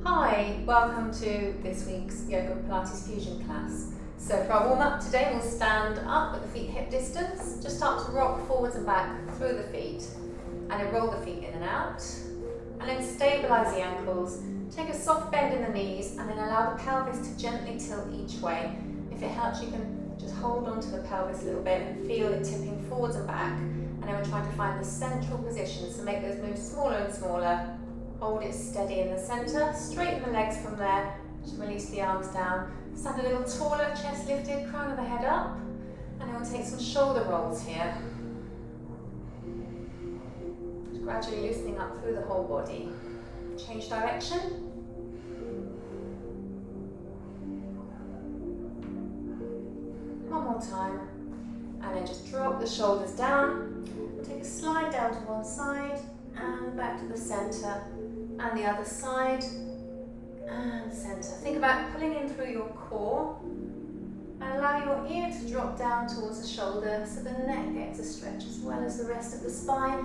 Hi, welcome to this week's Yoga Pilates Fusion class. So for our warm-up today, we'll stand up with the feet hip distance, just start to rock forwards and back through the feet, and then roll the feet in and out, and then stabilise the ankles, take a soft bend in the knees, and then allow the pelvis to gently tilt each way. If it helps, you can just hold onto the pelvis a little bit and feel it tipping forwards and back, and then we're trying to find the central position, so make those moves smaller and smaller. Hold it steady in the centre, straighten the legs from there, just release the arms down. Stand a little taller, chest lifted, crown of the head up, and then we'll take some shoulder rolls here. Just gradually loosening up through the whole body. Change direction. One more time, and then just drop the shoulders down. Take a slide down to one side, and back to the centre. And the other side, and centre. Think about pulling in through your core, and allow your ear to drop down towards the shoulder so the neck gets a stretch as well as the rest of the spine.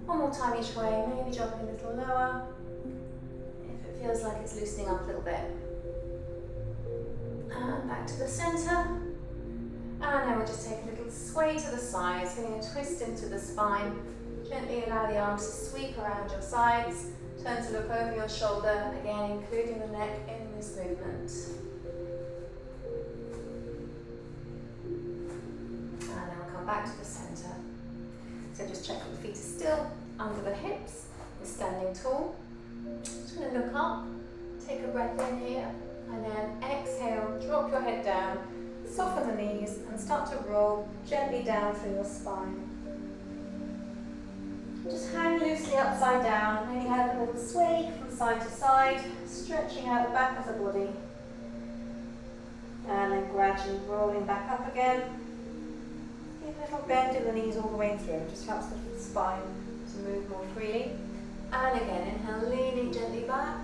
One more time each way, maybe dropping a little lower, if it feels like it's loosening up a little bit. And back to the centre. And then we'll just take a little sway to the sides, getting a twist into the spine. Gently allow the arms to sweep around your sides. Turn to look over your shoulder, again including the neck in this movement. And then we'll come back to the centre. So just check that the feet are still under the hips. We're standing tall. Just going to look up, take a breath in here, and then exhale, drop your head down, soften the knees, and start to roll gently down through your spine. Just hang loosely upside down, maybe have a little sway from side to side, stretching out the back of the body. And then gradually rolling back up again. Give a little bend in the knees all the way through, just helps the spine to move more freely. And again, inhale, leaning gently back.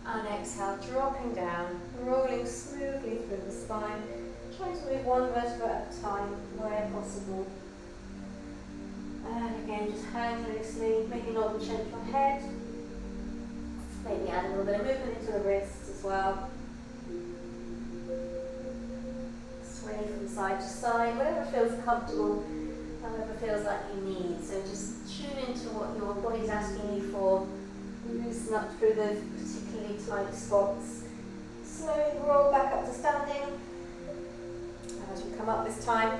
And exhale, dropping down, rolling smoothly through the spine. Trying to move one vertebra at a time where possible. And again, just hang loosely, maybe not the shape of your head. Maybe add a little bit of movement into the wrists as well. Sway from side to side, whatever feels comfortable, however feels like you need. So just tune into what your body's asking you for. Loosen up through the particularly tight spots. Slowly roll back up to standing. And as you come up this time,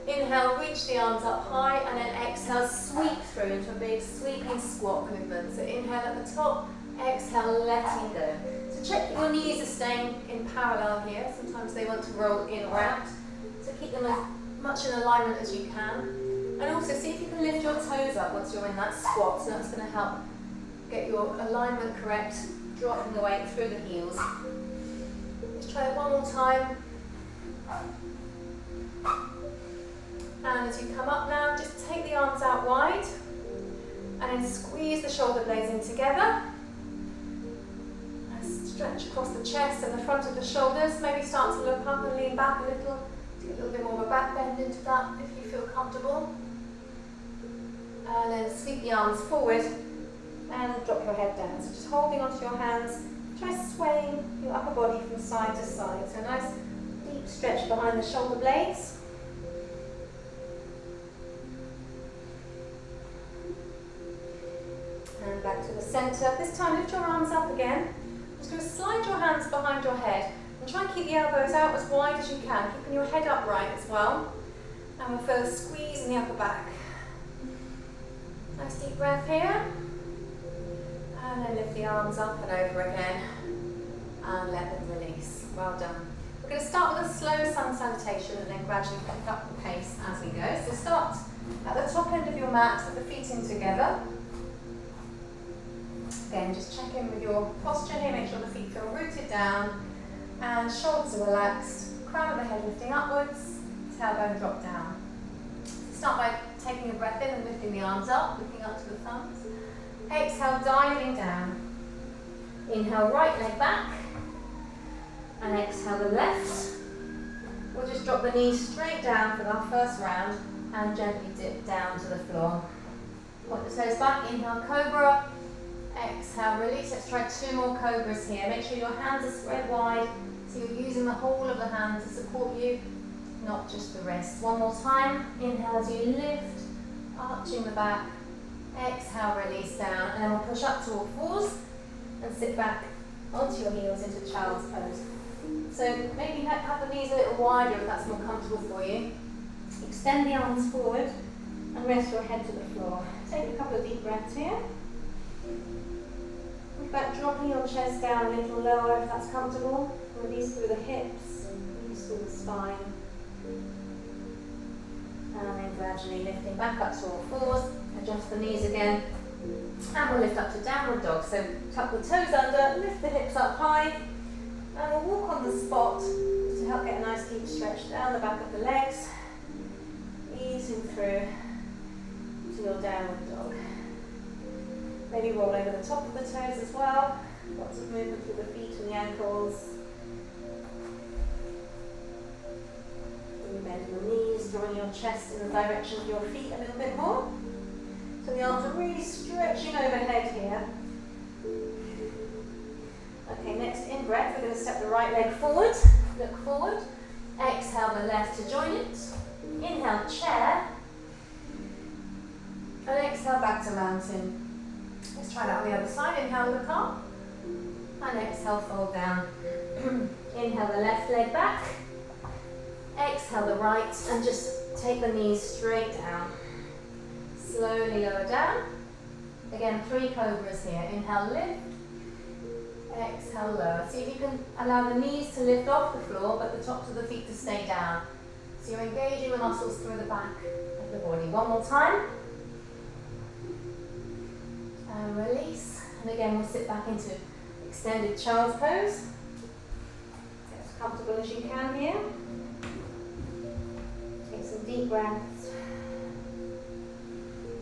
inhale, reach the arms up high, and then exhale, sweep through into a big sweeping squat movement. So inhale at the top, exhale, letting go. So check that your knees are staying in parallel here. Sometimes they want to roll in or out. So keep them as much in alignment as you can. And also see if you can lift your toes up once you're in that squat. So that's going to help get your alignment correct, dropping the weight through the heels. Let's try it one more time. And as you come up now, just take the arms out wide and then squeeze the shoulder blades in together. And stretch across the chest and the front of the shoulders. Maybe start to look up and lean back a little. Get a little bit more of a back bend into that if you feel comfortable. And then sweep the arms forward and drop your head down. So just holding onto your hands, try swaying your upper body from side to side. So a nice deep stretch behind the shoulder blades. And back to the centre. This time lift your arms up again. Just going to slide your hands behind your head and try and keep the elbows out as wide as you can, keeping your head upright as well. And we'll feel a squeeze in the upper back. Nice deep breath here. And then lift the arms up and over again. And let them release. Well done. We're going to start with a slow sun salutation and then gradually pick up the pace as we go. So start at the top end of your mat with the feet in together. Again, just check in with your posture here, make sure the feet feel rooted down and shoulders are relaxed, crown of the head lifting upwards, tailbone drop down. So start by taking a breath in and lifting the arms up, looking up to the thumbs. Exhale, diving down. Inhale, right leg back, and exhale the left. We'll just drop the knees straight down for our first round and gently dip down to the floor. Point the toes back, inhale, cobra. Exhale, release. Let's try 2 more cobras here. Make sure your hands are spread wide, so you're using the whole of the hand to support you, not just the wrist. One more time. Inhale as you lift, arching the back. Exhale, release down, and then we'll push up to all fours and sit back onto your heels into child's pose. So maybe have the knees a little wider if that's more comfortable for you. Extend the arms forward and rest your head to the floor. Take a couple of deep breaths here. Think about dropping your chest down a little lower if that's comfortable. Release through the hips, release through the spine. And then gradually lifting back up to all fours. Adjust the knees again. And we'll lift up to downward dog. So tuck the toes under, lift the hips up high. And we'll walk on the spot to help get a nice deep stretch down the back of the legs. Easing through to your downward dog. Maybe roll over the top of the toes as well. Lots of movement through the feet and the ankles. You bend the knees, drawing your chest in the direction of your feet a little bit more. So the arms are really stretching overhead here. Okay, next in breath, we're going to step the right leg forward. Look forward. Exhale the left to join it. Inhale, chair. And exhale back to mountain. Let's try that on the other side. Inhale, look up. And exhale, fold down. Inhale the left leg back. Exhale the right, and just take the knees straight down. Slowly lower down. Again, 3 cobras here. Inhale, lift. Exhale, lower. See if you can allow the knees to lift off the floor, but the tops of the feet to stay down. So you're engaging the muscles through the back of the body. One more time. And release. And again, we'll sit back into extended child's pose. Get as comfortable as you can here. Take some deep breaths.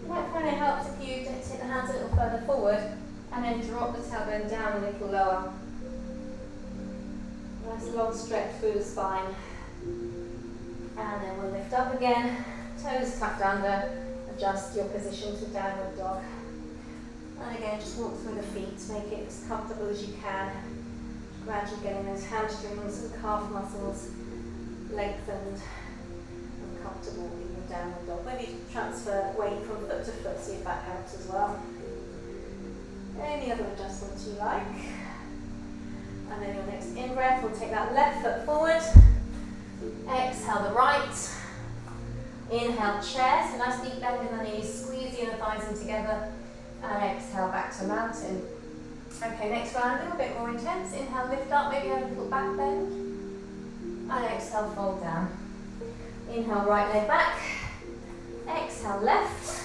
You might find it helps if you take the hands a little further forward and then drop the tailbone down a little lower. Nice long stretch through the spine. And then we'll lift up again, toes tucked under, adjust your position to downward dog. And again, just walk through the feet, make it as comfortable as you can. Gradually getting those hamstrings and calf muscles lengthened and comfortable in your downward dog. Maybe transfer weight from foot to foot, see if that helps as well. Any other adjustments you like. And then your next in-breath, we'll take that left foot forward. Exhale the right. Inhale, chair. So nice deep bend in the knees. Squeeze the inner thighs in together. And exhale back to mountain. Okay, next round a little bit more intense. Inhale, lift up, maybe a little back bend. And exhale, fold down. Inhale, right leg back. Exhale, left.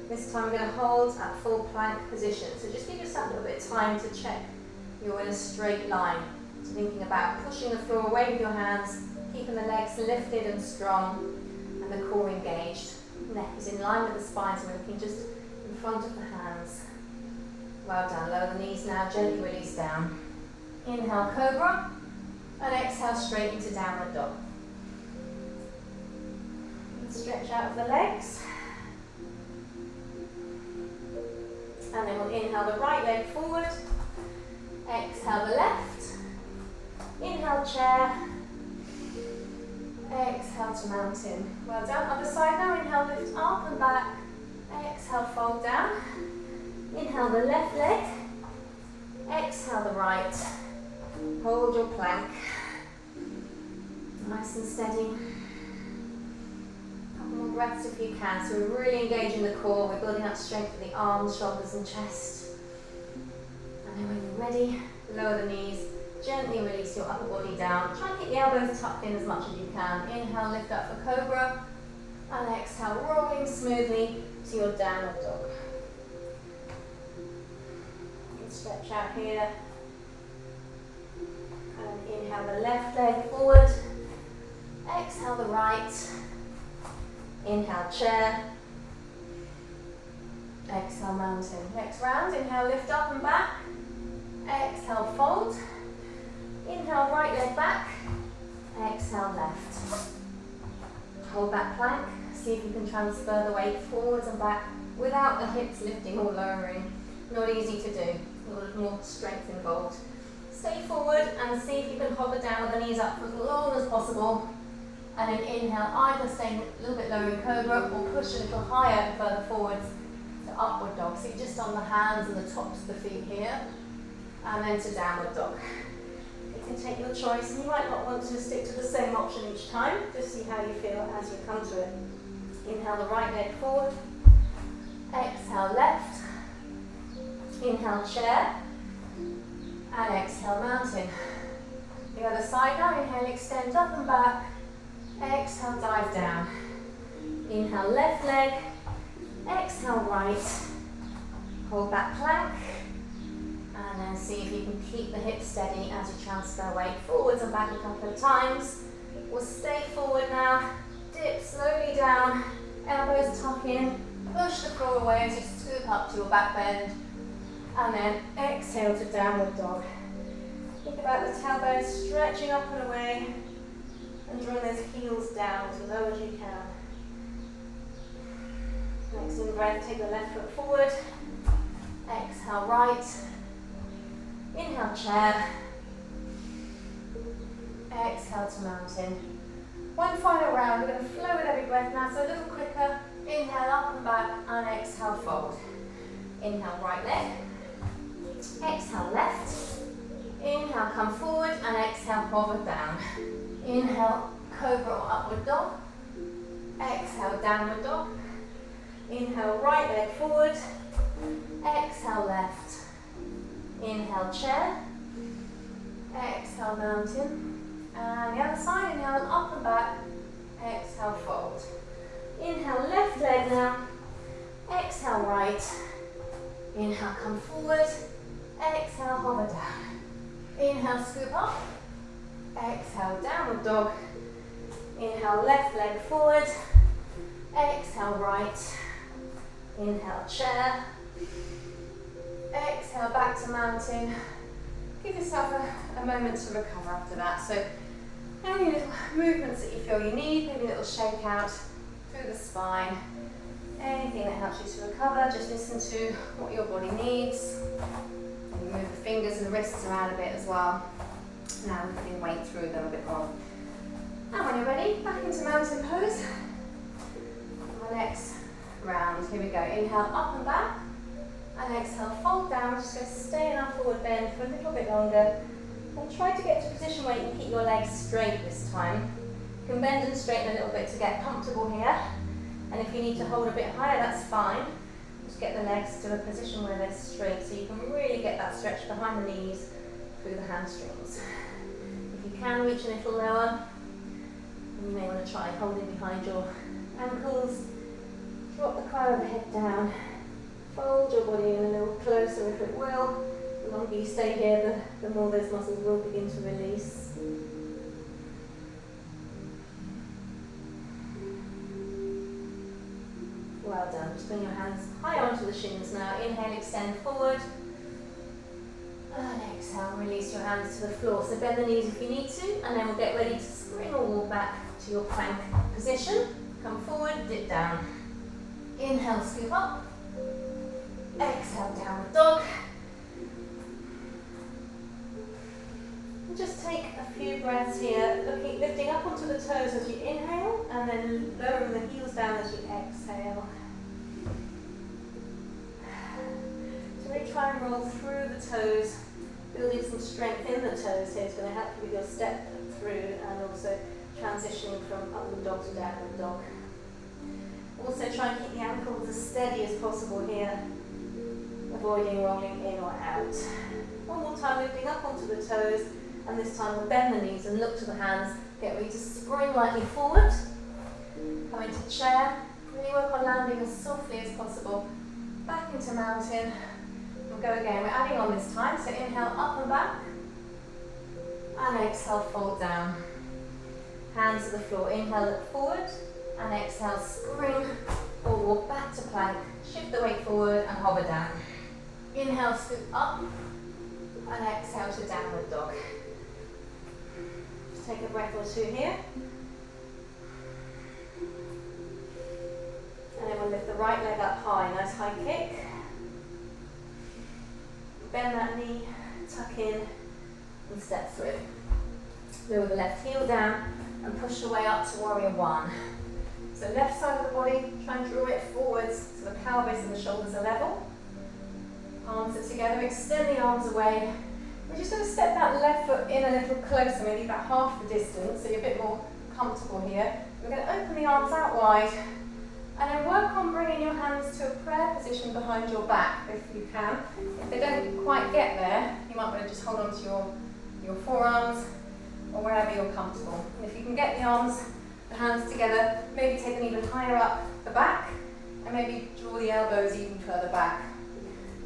This time we're going to hold at full plank position. So just give yourself a little bit of time to check you're in a straight line. So thinking about pushing the floor away with your hands, keeping the legs lifted and strong, and the core engaged. Neck is in line with the spine, so we're looking just in front of the hands. Well done. Lower the knees now, gently release down. Inhale, cobra, and exhale straight into downward dog. Stretch out of the legs. And then we'll inhale the right leg forward. Exhale the left. Inhale, chair. Exhale to mountain. Well done. Other side now. Inhale, lift up and back. Exhale, fold down. Inhale the left leg. Exhale the right. Hold your plank. Nice and steady. Couple more breaths if you can. So we're really engaging the core. We're building up strength for the arms, shoulders and chest. And then when you're ready, lower the knees. Gently release your upper body down. Try and keep the elbows tucked in as much as you can. Inhale, lift up for cobra. And exhale, rolling smoothly to your downward dog. You can stretch out here. And inhale the left leg forward. Exhale the right. Inhale, chair. Exhale, mountain. Next round, inhale, lift up and back. Exhale, fold. Inhale, right leg back. Exhale, left. Hold that plank. See if you can transfer the weight forwards and back without the hips lifting or lowering. Not easy to do, a lot more strength involved. Stay forward and see if you can hover down with the knees up for as long as possible. And then inhale, either staying a little bit lower in cobra or push a little higher and further forwards to upward dog. So you're just on the hands and the tops of the feet here. And then to downward dog. You can take your choice, and you might not want to stick to the same option each time. Just see how you feel as you come to it. Inhale the right leg forward. Exhale left. Inhale chair. And exhale mountain. The other side now. Inhale extend up and back. Exhale dive down. Inhale left leg. Exhale right. Hold that plank. And then see if you can keep the hips steady as you transfer weight forwards and back a couple of times. We'll stay forward now. Dip slowly down. Elbows tuck in. Push the floor away as you scoop up to your back bend. And then exhale to downward dog. Think about the tailbone stretching up and away. And drawing those heels down as low as you can. Next in breath, take the left foot forward. Exhale right. Inhale chair. Exhale to mountain. One final round. We're going to flow with every breath now, so a little quicker. Inhale up and back, and exhale fold. Inhale right leg. Exhale left. Inhale come forward, and exhale hover down. Inhale cobra or upward dog. Exhale downward dog. Inhale right leg forward. Exhale left. Inhale chair. Exhale mountain. And the other side, inhale up and back. Exhale fold. Inhale left leg now. Exhale right. Inhale come forward. Exhale hover down. Inhale scoop up. Exhale downward dog. Inhale left leg forward. Exhale right. Inhale chair. Exhale back to mountain. Give yourself a moment to recover after that. So any little movements that you feel you need, maybe a little shake out through the spine. Anything that helps you to recover, just listen to what your body needs. Maybe move the fingers and the wrists around a bit as well. Now we can weight through them a bit more. And when you're ready, back into mountain pose. My next round, here we go. Inhale up and back. And exhale, fold down. We're just going to stay in our forward bend for a little bit longer. And try to get to a position where you can keep your legs straight this time. You can bend and straighten a little bit to get comfortable here. And if you need to hold a bit higher, that's fine. Just get the legs to a position where they're straight so you can really get that stretch behind the knees through the hamstrings. If you can reach a little lower, you may want to try holding behind your ankles. Drop the crown of the head down. Fold your body in a little closer if it will. The longer you stay here, the more those muscles will begin to release. Well done. Just bring your hands high onto the shins now. Inhale, extend forward. And exhale, release your hands to the floor. So bend the knees if you need to, and then we'll get ready to spring or walk back to your plank position. Come forward, dip down. Inhale, scoop up. Exhale, downward dog. And just take a few breaths here, lifting up onto the toes as you inhale, and then lowering the heels down as you exhale. So really try and roll through the toes, building some strength in the toes here is going to help you with your step through and also transitioning from upward dog to downward dog. Also try and keep the ankles as steady as possible here, avoiding rolling in or out. One more time, lifting up onto the toes, and this time we'll bend the knees and look to the hands. Get ready to spring lightly forward. Come into chair. Really work on landing as softly as possible. Back into mountain. We'll go again. We're adding on this time. So inhale up and back. And exhale, fold down. Hands to the floor. Inhale, look forward. And exhale, spring or walk back to plank. Shift the weight forward and hover down. Inhale, scoop up. And exhale to downward dog. Just take a breath or two here. And then we'll lift the right leg up high. Nice high kick. Bend that knee, tuck in, and step through. Lower the left heel down and push your way up to warrior one. So left side of the body, try and draw it forwards so the pelvis and the shoulders are level. Arms are together, extend the arms away. We're just going to step that left foot in a little closer, maybe about half the distance, so you're a bit more comfortable here. We're going to open the arms out wide and then work on bringing your hands to a prayer position behind your back if you can. If they don't quite get there, you might want to just hold on to your forearms or wherever you're comfortable. And if you can get the hands together, maybe take them even higher up the back and maybe draw the elbows even further back.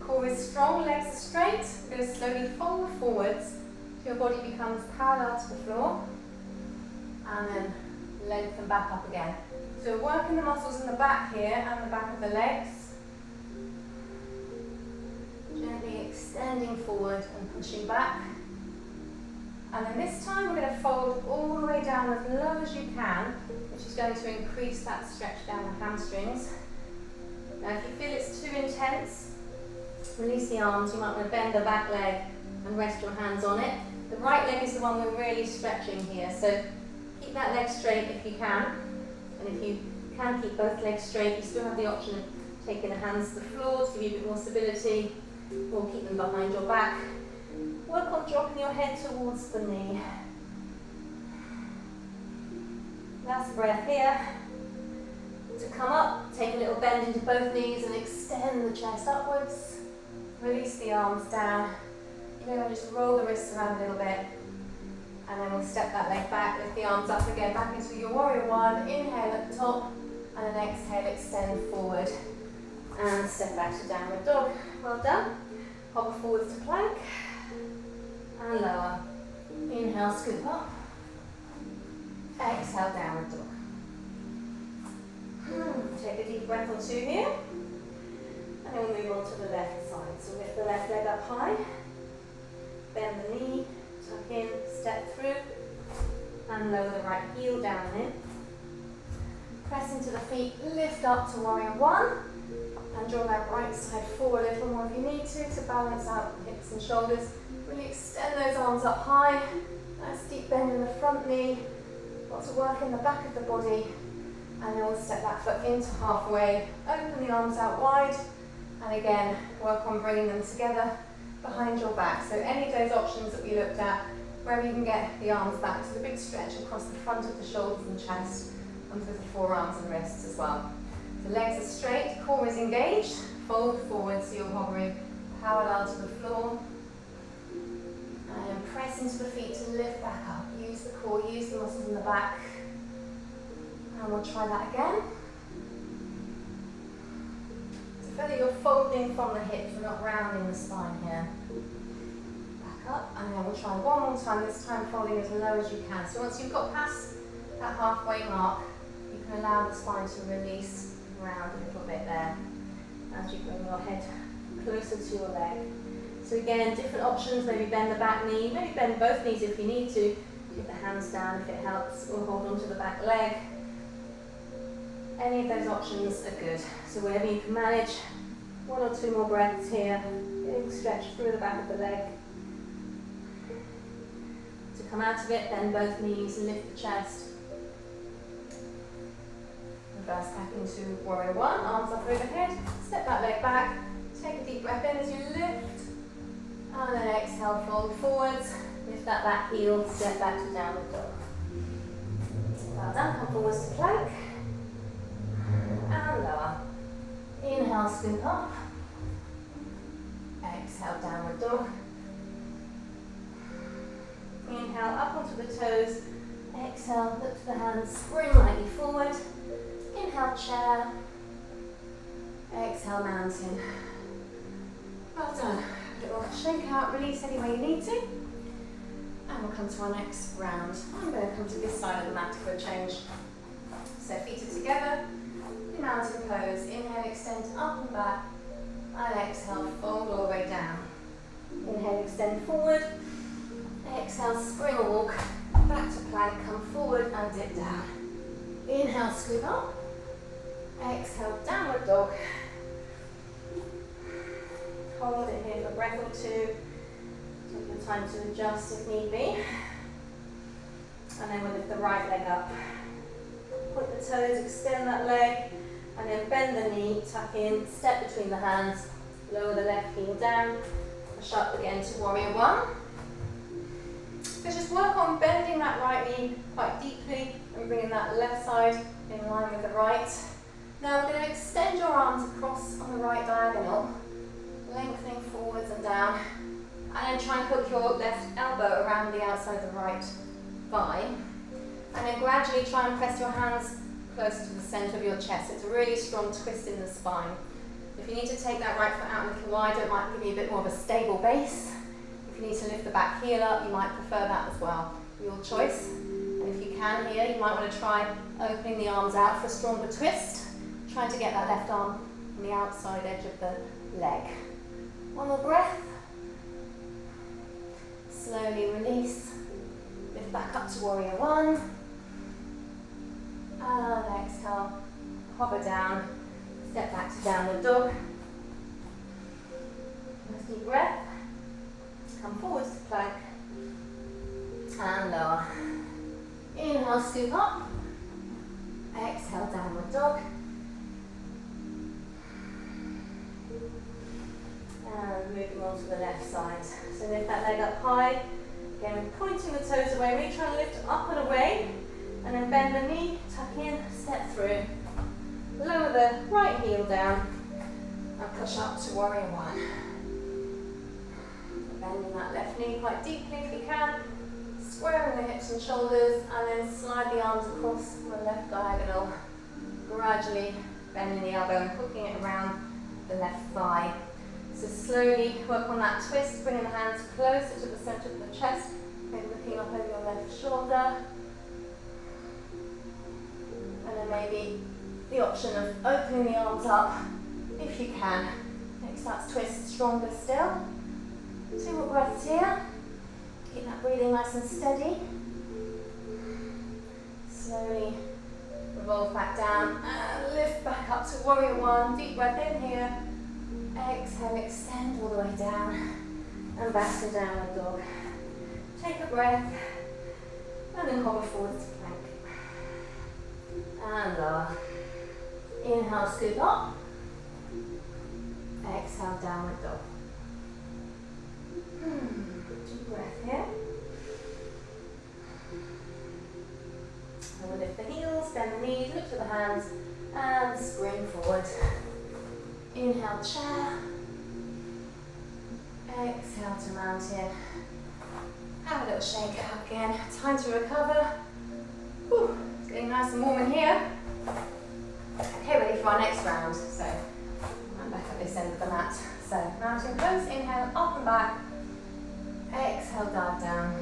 Core is strong, legs are straight. We're going to slowly fold forwards till your body becomes parallel to the floor and then lengthen back up again. So we're working the muscles in the back here and the back of the legs. Gently extending forward and pushing back. And then this time we're going to fold all the way down as low as you can, which is going to increase that stretch down the hamstrings. Now if you feel it's too intense, release the arms. You might want to bend the back leg and rest your hands on it. The right leg is the one we're really stretching here, so keep that leg straight if you can. And if you can keep both legs straight, you still have the option of taking the hands to the floor to give you a bit more stability, or keep them behind your back. Work on dropping your head towards the knee. Last breath here. To come up, take a little bend into both knees and extend the chest upwards. Release the arms down. You may want to just roll the wrists around a little bit. And then we'll step that leg back, lift the arms up again, back into your warrior one. Inhale at the top, and then exhale, extend forward. And step back to downward dog. Well done. Hover forwards to plank. And lower. Inhale, scoop up. Exhale, downward dog. Take a deep breath or two here. And then we'll move on to the left side. So lift the left leg up high. Bend the knee. Tuck in, step through, and lower the right heel down in. Press into the feet, lift up to warrior one, and draw that right side forward a little more if you need to balance out the hips and shoulders. Really extend those arms up high. Nice deep bend in the front knee. Lots of work in the back of the body. And then we'll step that foot into halfway, open the arms out wide, and again, work on bringing them together behind your back. So any of those options that we looked at, wherever you can get the arms back, so the big stretch across the front of the shoulders and chest, and through the forearms and wrists as well. The legs are straight, core is engaged, fold forward so you're hovering parallel to the floor. And press into the feet to lift back up. Use the core, use the muscles in the back. And we'll try that again. So that you're folding from the hips, we're not rounding the spine here. Back up, and then we'll try one more time, this time folding as low as you can. So once you've got past that halfway mark, you can allow the spine to release around a little bit there as you bring your head closer to your leg. So again, different options, maybe bend the back knee, maybe bend both knees if you need to. Get the hands down if it helps, or hold on to the back leg. Any of those options are good. So wherever you can manage, one or two more breaths here. Big stretch through the back of the leg. To come out of it, bend both knees, lift the chest. Reverse back into warrior one, arms up overhead. Step that leg back. Take a deep breath in as you lift. And then exhale, fold forwards. Lift that back heel, step back to downward dog. Well done, come forwards to plank. And lower. Inhale, scoop up. Exhale, downward dog. Inhale, up onto the toes. Exhale, look to the hands, spring lightly forward. Inhale, chair. Exhale, mountain. Well done. A little shake out, release any way you need to. And we'll come to our next round. I'm going to come to this side of the mat for a change. So feet are together. Mountain pose. Inhale, extend up and back. And exhale, fold all the way down. Inhale, extend forward. Exhale, spring walk. Back to plank, come forward and dip down. Inhale, scoop up. Exhale, downward dog. hold it here for a breath or two. Take your time to adjust if need be. And then we'll lift the right leg up. Point the toes, extend that leg, and then bend the knee, tuck in, step between the hands, lower the left heel down, push up again to warrior one. So just work on bending that right knee quite deeply and bringing that left side in line with the right. Now we're going to extend your arms across on the right diagonal, lengthening forwards and down, and then try and hook your left elbow around the outside of the right thigh. And then gradually try and press your hands close to the centre of your chest. It's a really strong twist in the spine. If you need to take that right foot out a little wider, it might give you a bit more of a stable base. If you need to lift the back heel up, you might prefer that as well. Your choice. And if you can here, you might want to try opening the arms out for a stronger twist. Trying to get that left arm on the outside edge of the leg. One more breath. Slowly release. Lift back up to warrior one. And exhale. Hover down. Step back to downward dog. Nice deep breath. Come forwards to plank. And lower. Inhale, scoop up. Exhale, downward dog. And moving on to the left side. So lift that leg up high. Again, pointing the toes away. Really trying to lift up and away. And then bend the knee, tuck in, step through. Lower the right heel down. And push up to warrior one. Bending that left knee quite deeply if you can. Squaring the hips and shoulders. And then slide the arms across the left diagonal. Gradually bending the elbow and hooking it around the left thigh. So slowly work on that twist, bringing the hands closer to the centre of the chest, maybe looking up over your left shoulder. And then maybe the option of opening the arms up, if you can. Makes that twist stronger still. 2 more breaths here. Keep that breathing nice and steady. Slowly revolve back down and lift back up to warrior one. Deep breath in here. Exhale, extend all the way down and back to downward dog. Take a breath and then hover forwards to plank. And lower. Inhale, scoop up. Exhale, downward dog. Deep breath here. And we'll lift the heels, bend the knees, look to the hands, and spring forward. Inhale, chair. Exhale to mountain. Have a little shake up again. Time to recover. Whew, it's getting nice and warm in here. Okay, ready for our next round. So, I'm back at this end of the mat. So, mountain pose, inhale, up and back. Exhale, dive down.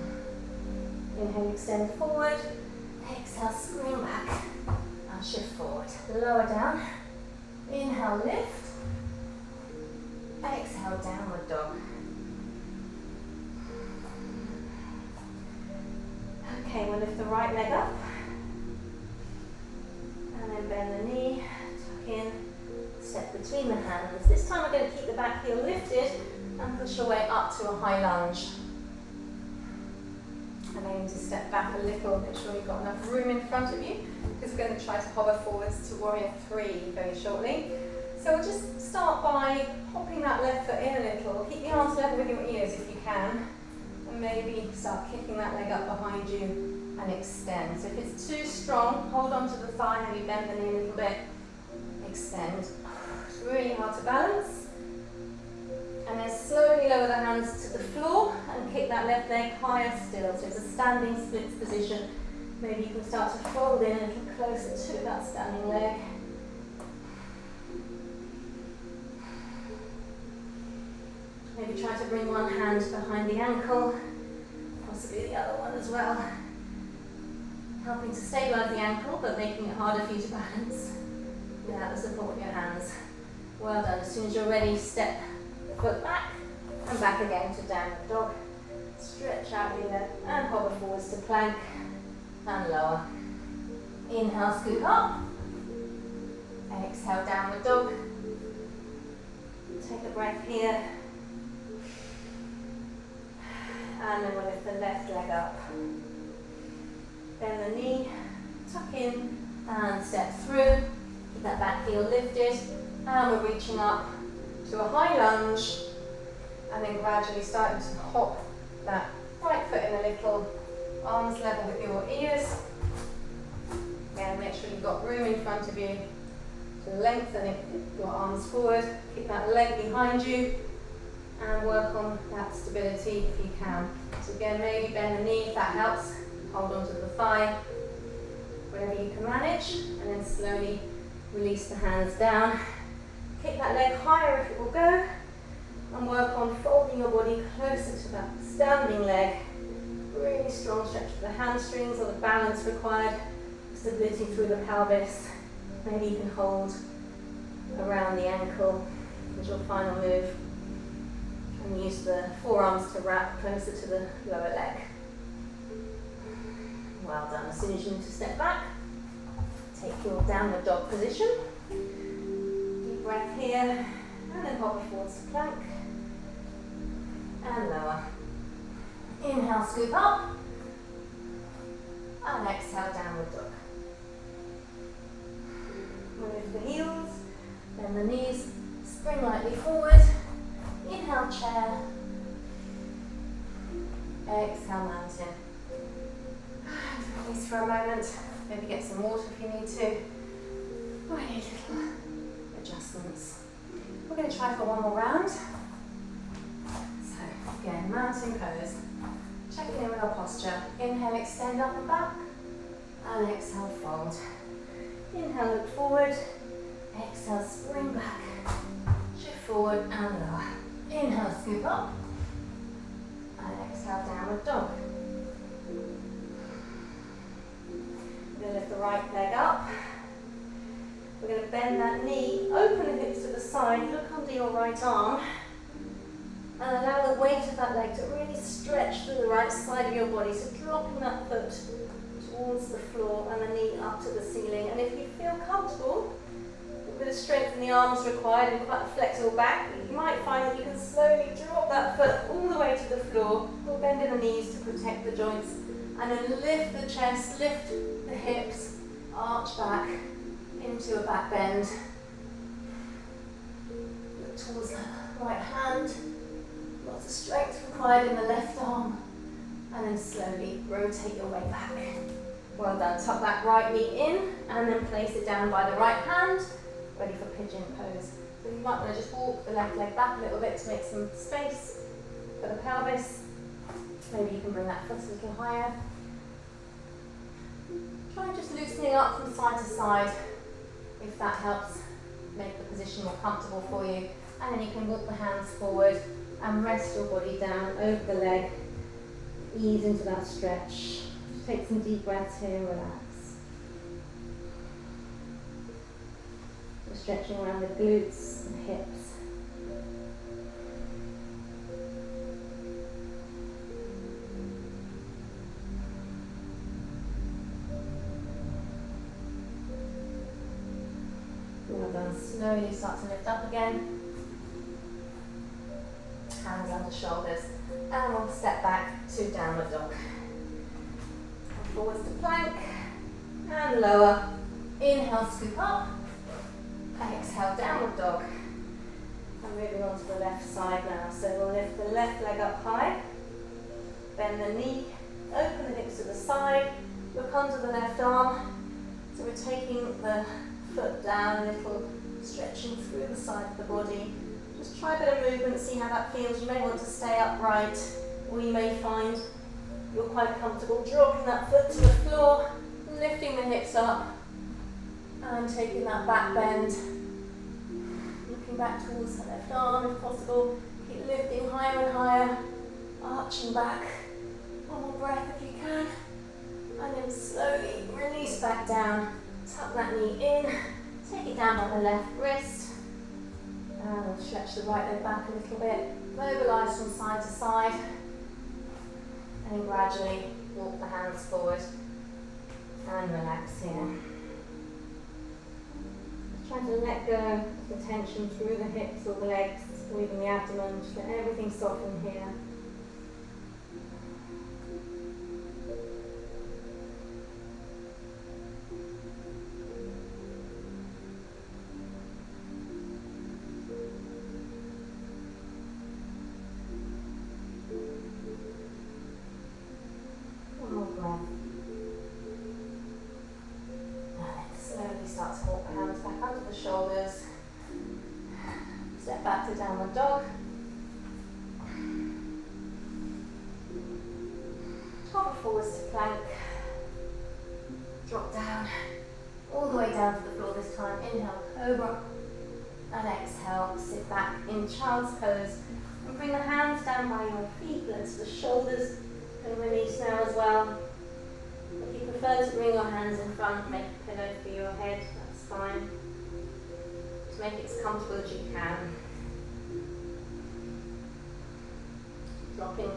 Inhale, extend forward. Exhale, spring back. And shift forward. Lower down. Inhale, lift. Exhale, downward dog. Okay, we'll lift the right leg up. And then bend the knee, tuck in, step between the hands. This time we're going to keep the back heel lifted and push your way up to a high lunge. And aim to step back a little, make sure you've got enough room in front of you, because we're going to try to hover forwards to warrior three very shortly. So we'll just start by hopping that left foot in a little. Keep the arms level with your ears if you can. And maybe start kicking that leg up behind you and extend. So if it's too strong, hold on to the thigh, maybe bend the knee a little bit. Extend. It's really hard to balance. And then slowly lower the hands to the floor and kick that left leg higher still. So it's a standing split position. Maybe you can start to fold in a little closer to that standing leg. Maybe try to bring one hand behind the ankle, possibly the other one as well. Helping to stabilise the ankle, but making it harder for you to balance without the support of your hands. Well done. As soon as you're ready, step the foot back and back again to downward dog. Stretch out here and hover forwards to plank and lower. Inhale, scoop up. Exhale, downward dog. Take a breath here. And then we'll lift the left leg up. Bend the knee, tuck in, and step through. Keep that back heel lifted. And we're reaching up to a high lunge. And then gradually starting to hop that right foot in a little, arms level with your ears. Again, make sure you've got room in front of you to lengthen your arms forward. Keep that leg behind you and work on that stability if you can. So again, maybe bend the knee if that helps. Hold onto the thigh, whatever you can manage, and then slowly release the hands down. Kick that leg higher if it will go, and work on folding your body closer to that standing leg. Really strong stretch for the hamstrings or the balance required, stability through the pelvis. Maybe you can hold around the ankle as your final move, and use the forearms to wrap closer to the lower leg. Well done. As soon as you need to step back, take your downward dog position. Deep breath here, and then hover forwards to plank. And lower. Inhale, scoop up. And exhale, downward dog. Lift the heels, bend the knees, spring lightly forward. Inhale, chair. Exhale, mountain. And release for a moment. Maybe get some water if you need to. Or any little adjustments. We're going to try for one more round. So, again, mountain pose. Checking in with our posture. Inhale, extend up and back. And exhale, fold. Inhale, look forward. Exhale, spring back. Shift forward and lower. Inhale, scoop up. And exhale, downward dog. We're going to lift the right leg up. We're going to bend that knee, open the hips to the side, look under your right arm, and allow the weight of that leg to really stretch through the right side of your body. So dropping that foot towards the floor and the knee up to the ceiling. And if you feel comfortable, a bit of strength in the arms required and quite a flexible back, you might find that you can slowly drop that foot all the way to the floor, or bend in the knees to protect the joints, and then lift the chest, lift the hips, arch back into a back bend. Look towards the right hand, lots of strength required in the left arm, and then slowly rotate your way back. Well done. Tuck that right knee in and then place it down by the right hand, ready for pigeon pose. So you might want to just walk the left leg back a little bit to make some space for the pelvis. Maybe you can bring that foot a little higher. Try just loosening up from side to side if that helps make the position more comfortable for you. And then you can walk the hands forward and rest your body down over the leg. Ease into that stretch. Just take some deep breaths here and relax. We're stretching around the glutes and hips. Well done. Slowly start to lift up again. Hands under shoulders. And we'll step back to downward dog. And forwards to plank. And lower. Inhale, scoop up. Exhale, downward dog. And moving on to the left side now. So we'll lift the left leg up high. Bend the knee. Open the hips to the side. Look under the left arm. So we're taking the foot down a little, stretching through the side of the body. Just try a bit of movement, see how that feels. You may want to stay upright, or you may find you're quite comfortable dropping that foot to the floor, lifting the hips up, and taking that back bend. Looking back towards the left arm if possible. Keep lifting higher and higher, arching back. One more breath if you can. And then slowly release back down. Tuck that knee in, take it down by the left wrist, and we'll stretch the right leg back a little bit, mobilise from side to side, and then gradually walk the hands forward and relax here. Just trying to let go of the tension through the hips or the legs or even the abdomen, just let everything soften here. hover forwards to plank. Drop down, all the way down to the floor this time. Inhale, cobra. And exhale, sit back in child's pose. And bring the hands down by your feet, let the shoulders can release now as well. If you prefer to bring your hands in front, make a pillow for your head, that's fine. Just make it as comfortable as you can. Dropping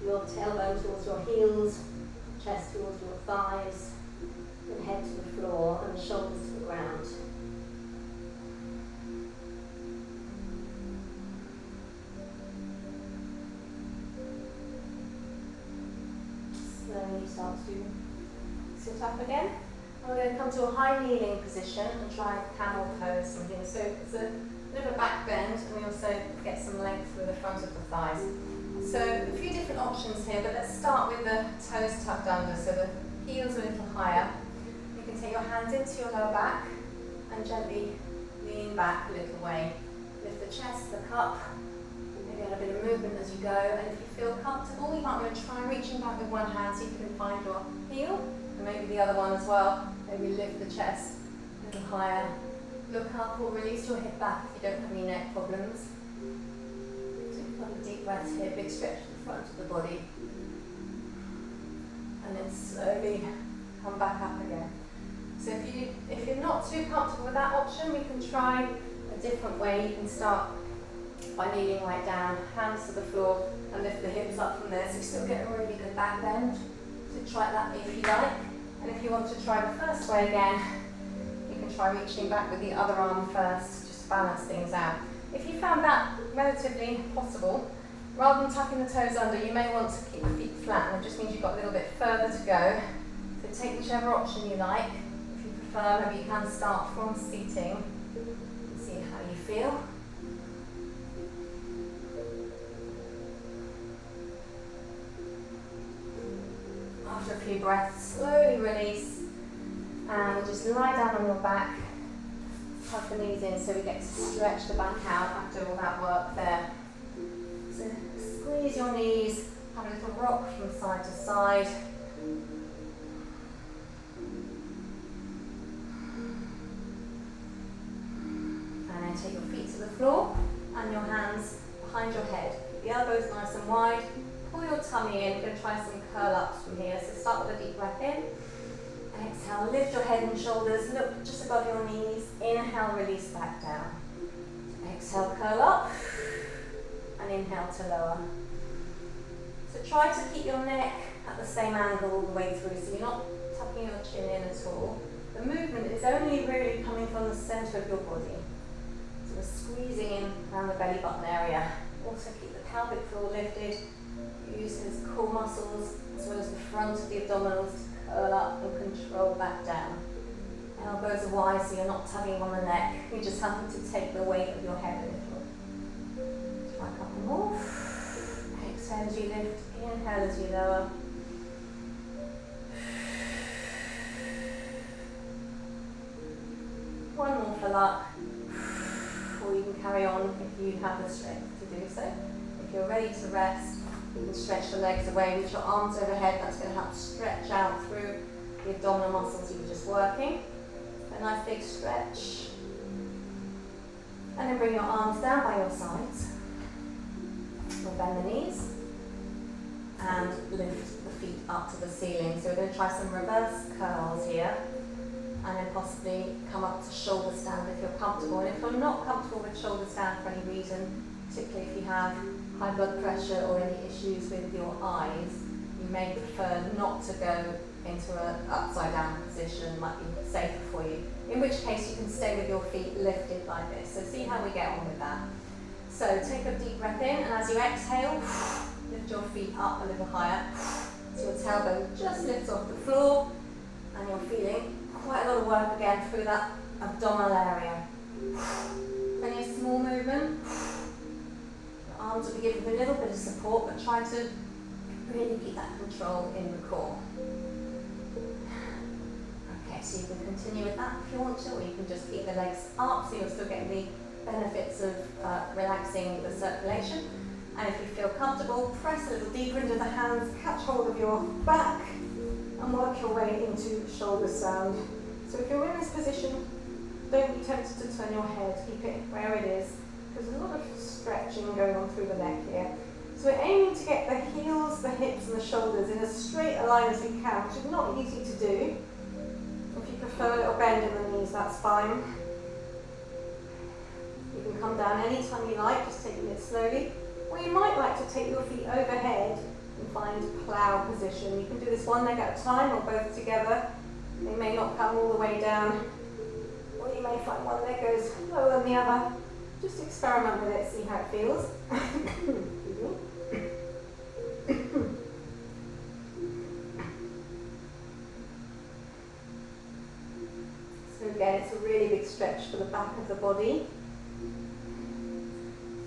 your tailbone towards your heels, chest towards your thighs, and head to the floor and shoulders to the ground. Slowly start to sit up again. We're going to come to a high kneeling position and try a camel pose from here. So it's a bit of a back bend, and we also get some length through the front of the thighs. So a few different options here, but let's start with the toes tucked under, so the heels a little higher. You can take your hands into your lower back and gently lean back a little way. Lift the chest, the cup, maybe add a bit of movement as you go, and if you feel comfortable, you might want to try reaching back with one hand so you can find your heel, and maybe the other one as well. Maybe lift the chest a little higher. Look up or release your hip back if you don't have any neck problems. Take a deep breath here, big stretch to the front of the body. And then slowly come back up again. So if you're not too comfortable with that option, we can try a different way. You can start by kneeling right down, hands to the floor, and lift the hips up from there, so you still get a really good back bend. So try that if you like. And if you want to try the first way again, you can try reaching back with the other arm first, just to balance things out. If you found that relatively possible, rather than tucking the toes under, you may want to keep the feet flat, and it just means you've got a little bit further to go. So take whichever option you like. If you prefer, maybe you can start from seating and see how you feel. After a few breaths, slowly release, and just lie down on your back. Tuck the knees in so we get to stretch the back out after all that work there. So squeeze your knees, have a little rock from side to side. And then take your feet to the floor and your hands behind your head. Keep the elbows nice and wide. Pull your tummy in. We're going to try some curl ups from here. So start with a deep breath in. Exhale, lift your head and shoulders, look just above your knees. Inhale, release back down. Exhale, curl up, and inhale to lower. So try to keep your neck at the same angle all the way through, so you're not tucking your chin in at all. The movement is only really coming from the centre of your body. So we're squeezing in around the belly button area. Also keep the pelvic floor lifted. Use those core muscles as well as the front of the abdominals to curl up and control back down. Elbows are wide so you're not tugging on the neck. You just happen to take the weight of your head a little. Try a couple more. Exhale as you lift. Inhale as you lower. One more for luck. Or you can carry on if you have the strength to do so. If you're ready to rest, you can stretch the legs away with your arms overhead. That's going to help stretch out through the abdominal muscles you were just working. A nice big stretch. And then bring your arms down by your sides. Or bend the knees. And lift the feet up to the ceiling. So we're going to try some reverse curls here. And then possibly come up to shoulder stand if you're comfortable. And if you're not comfortable with shoulder stand for any reason, particularly if you have high blood pressure or any issues with your eyes, you may prefer not to go into an upside down position, might be safer for you. In which case you can stay with your feet lifted like this. So see how we get on with that. So take a deep breath in, and as you exhale, lift your feet up a little higher. So your tailbone just lifts off the floor, and you're feeling quite a lot of work again through that abdominal area. Only a small movement. The arms will be given a little bit of support, but try to really keep that control in the core. Okay, so you can continue with that if you want to, or you can just keep the legs up so you're still getting the benefits of relaxing the circulation. And if you feel comfortable, press a little deeper into the hands, catch hold of your back, and work your way into shoulder stand. So if you're in this position, don't be tempted to turn your head, keep it where it is, because there's a lot of stretching going on through the neck here. So we're aiming to get the heels, the hips and the shoulders in as straight a line as we can, which is not easy to do. If you prefer a little bend in the knees, that's fine. You can come down anytime you like, just taking it slowly. Or you might like to take your feet overhead and find plough position. You can do this one leg at a time or both together. They may not come all the way down. Or you may find one leg goes lower than the other. Just experiment with it, see how it feels. So again, it's a really big stretch for the back of the body.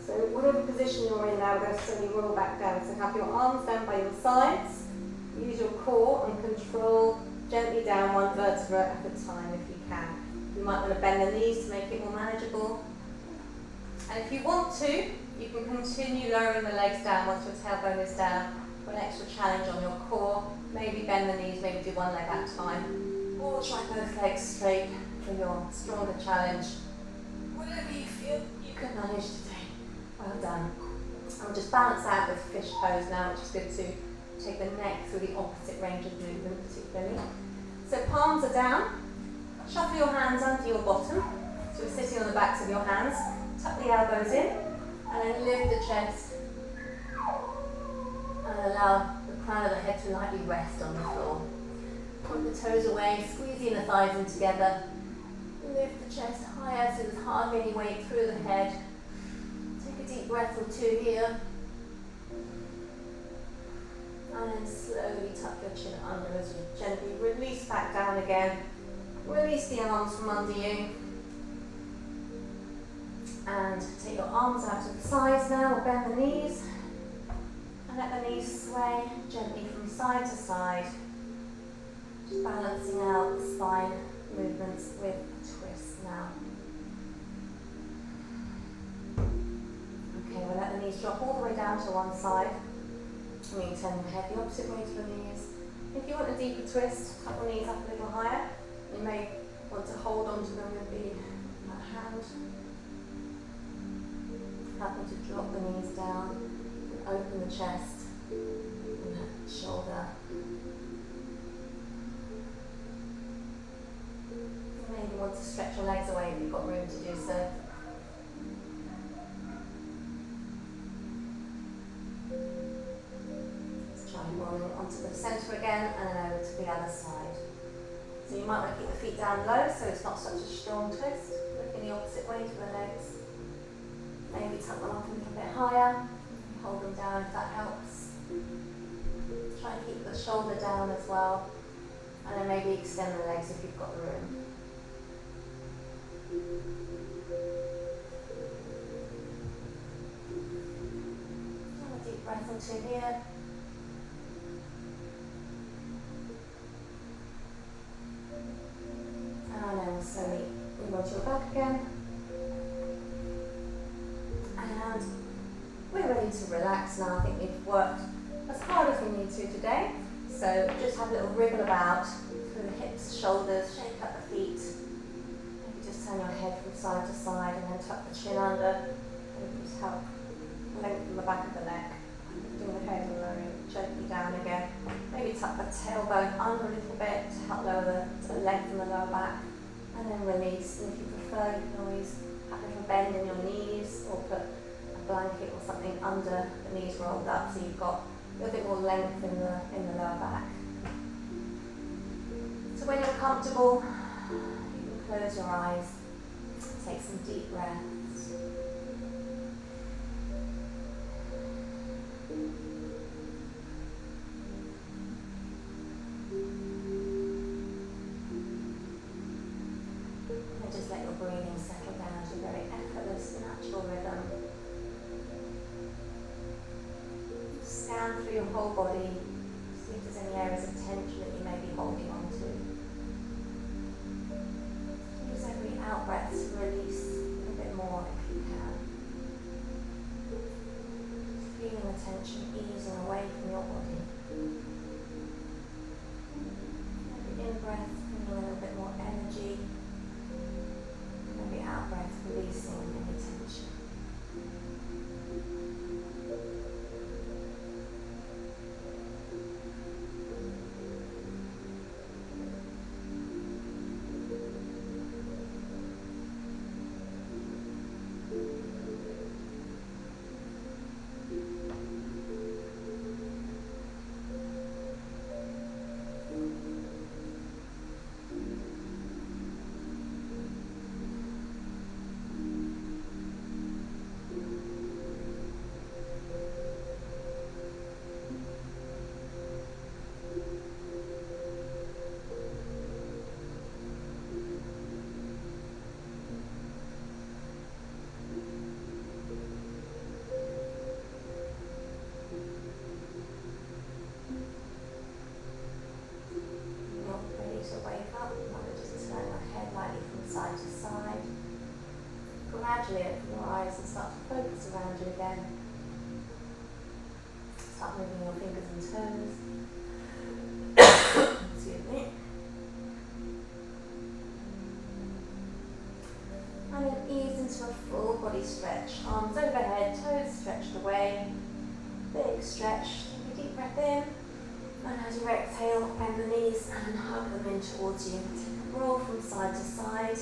So whatever position you're in now, we're going to slowly roll back down. So have your arms down by your sides. Use your core and control gently down one vertebra at a time if you can. You might want to bend the knees to make it more manageable. And if you want to, you can continue lowering the legs down once your tailbone is down for an extra challenge on your core. Maybe bend the knees, maybe do one leg at a time. Or try both legs straight for your stronger challenge. Whatever you feel you can manage today. Well done. I'll just balance out with fish pose now, which is good to take the neck through the opposite range of movement particularly. So palms are down. Shuffle your hands under your bottom. So you're sitting on the backs of your hands. Tuck the elbows in and then lift the chest and allow the crown of the head to lightly rest on the floor. Point the toes away, squeezing the thighs in together. Lift the chest higher so there's hardly any weight through the head. Take a deep breath or two here. And then slowly tuck your chin under as you gently release back down again. Release the arms from under you. And take your arms out to the sides now, or bend the knees. And let the knees sway gently from side to side. Just balancing out the spine movements with a twist now. Okay, we'll let the knees drop all the way down to one side. And you can turn your head the opposite way to the knees. If you want a deeper twist, tuck the knees up a little higher. You may want to hold on to them with the hand. Happen to drop the knees down and open the chest and the shoulder. You maybe want to stretch your legs away if you've got room to do so. Let's try rolling onto the centre again and then over to the other side. So you might want to keep the feet down low so it's not such a strong twist. Looking the opposite way to the legs. Maybe tuck them up a little bit higher, hold them down if that helps. Try and keep the shoulder down as well, and then maybe extend the legs if you've got the room. Have a deep breath or two here. And then we'll slowly move on to your back again. And we're ready to relax now. I think we've worked as hard as we need to today. So just have a little wriggle about through the hips, shoulders, shake up the feet. Maybe just turn your head from side to side and then tuck the chin under. Maybe just help lengthen the back of the neck. Lifting the head and lowering it gently down again. Maybe tuck the tailbone under a little bit to help lengthen the lower back. And then release. And if you prefer, you can always have a little bend in your knees or put blanket or something under the knees rolled up so you've got a little bit more length in the lower back. So when you're comfortable, you can close your eyes, take some deep breaths. And just let your breathing settle down to a very effortless, natural rhythm. Scan through your whole body, see if there's any areas of tension that you may be holding on to. Use every out breath to release a bit more if you can. feeling the tension easing away from your body. Every in-breath bringing a little bit more energy. Every out-breath releasing any tension. Gradually open your eyes and start to focus around you again. Start moving your fingers and toes. Excuse me. And then ease into a full body stretch. Arms overhead, toes stretched away. Big stretch. Take a deep breath in. And as you exhale, bend the knees and hug them in towards you. Take a roll from side to side.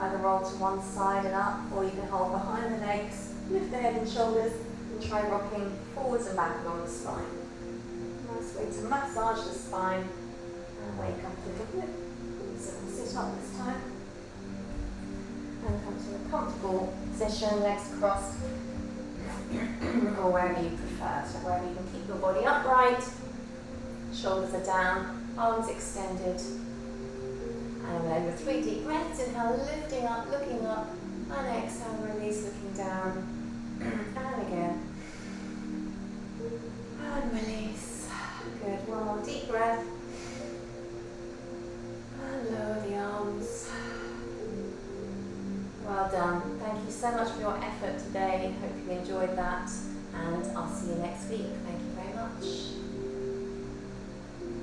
Either roll to one side and up, or you can hold behind the legs, lift the head and shoulders, and try rocking forwards and back along the spine. Nice way to massage the spine and wake up a little bit. So we'll sit up this time. And come to a comfortable position, legs crossed, or wherever you prefer. So wherever you can keep your body upright, shoulders are down, arms extended. And then with 3 deep breaths, inhale, lifting up, looking up, and exhale, release, looking down, and again. And release. Good, one more deep breath. And lower the arms. Well done. Thank you so much for your effort today. Hope you enjoyed that, and I'll see you next week.